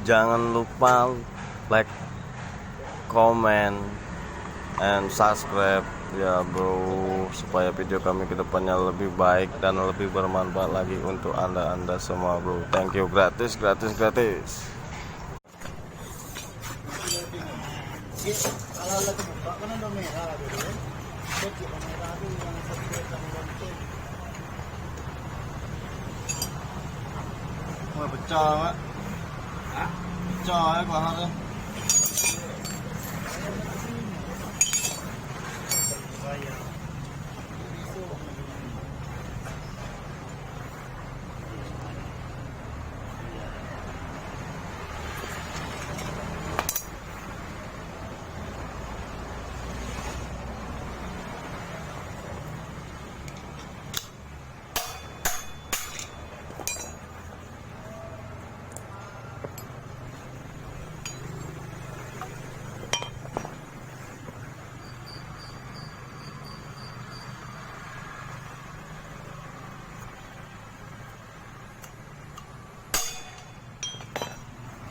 Jangan lupa like, comment, and subscribe ya bro, supaya video kami kedepannya lebih baik dan lebih bermanfaat lagi untuk anda semua bro. Thank you. Gratis. Pecah mak, pecah ya bahannya.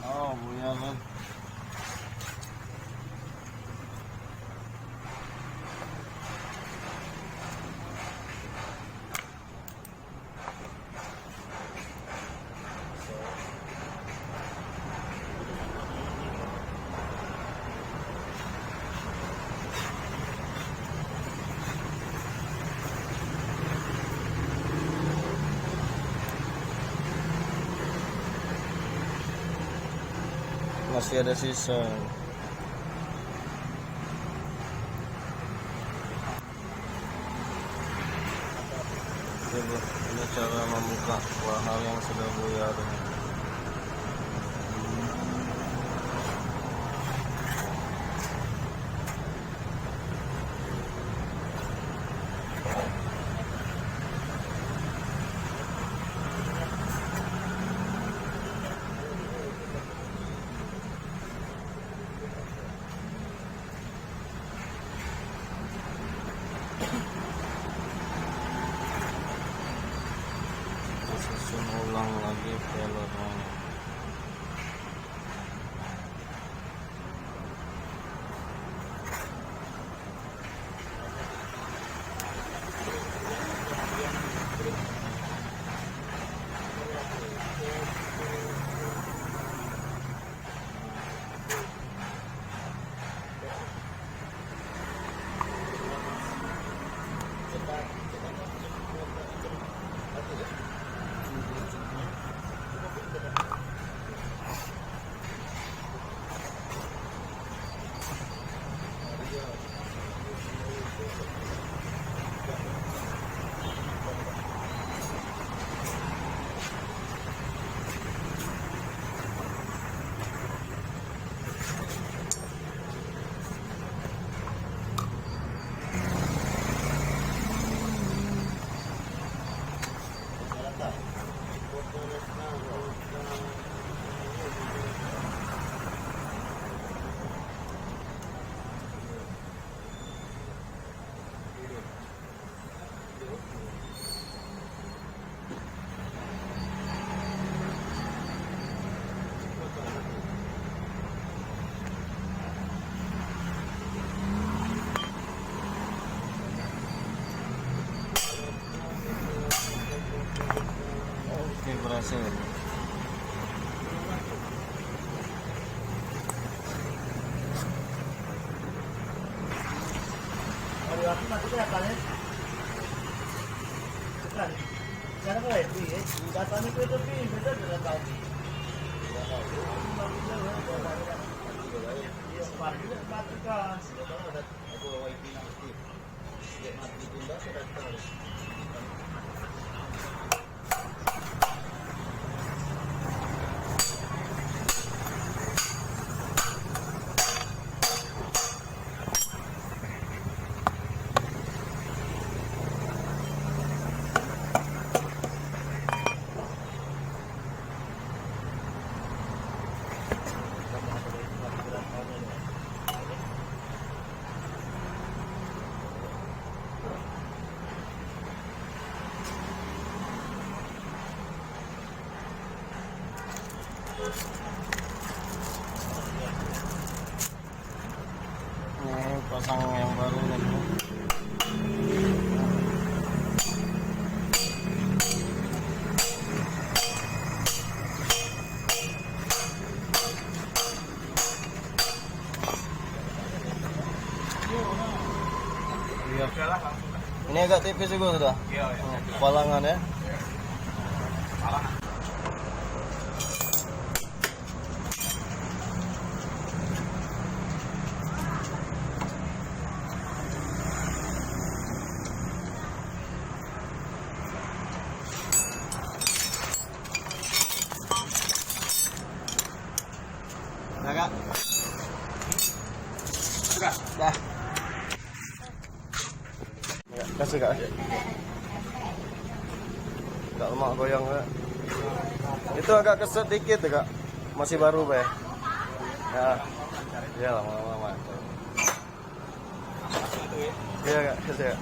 Oh, punya kan. Masih ada sisa. Ini cara membuka hal yang sudah buyar. Susun ulang lagi pelotnya. Oke, berhasil. pasang yang baru nih bro. Iya. Ini agak tipis juga sudah. Iya. Palangan ya. Nah, Kak. Dah. Ya, kasih Kak. Enggak lemak goyang Kak. Itu agak keset dikit ya, Kak. Masih baru, Be. Ya. Ya lama-lama. Iya, Kak. Kasih, Kak.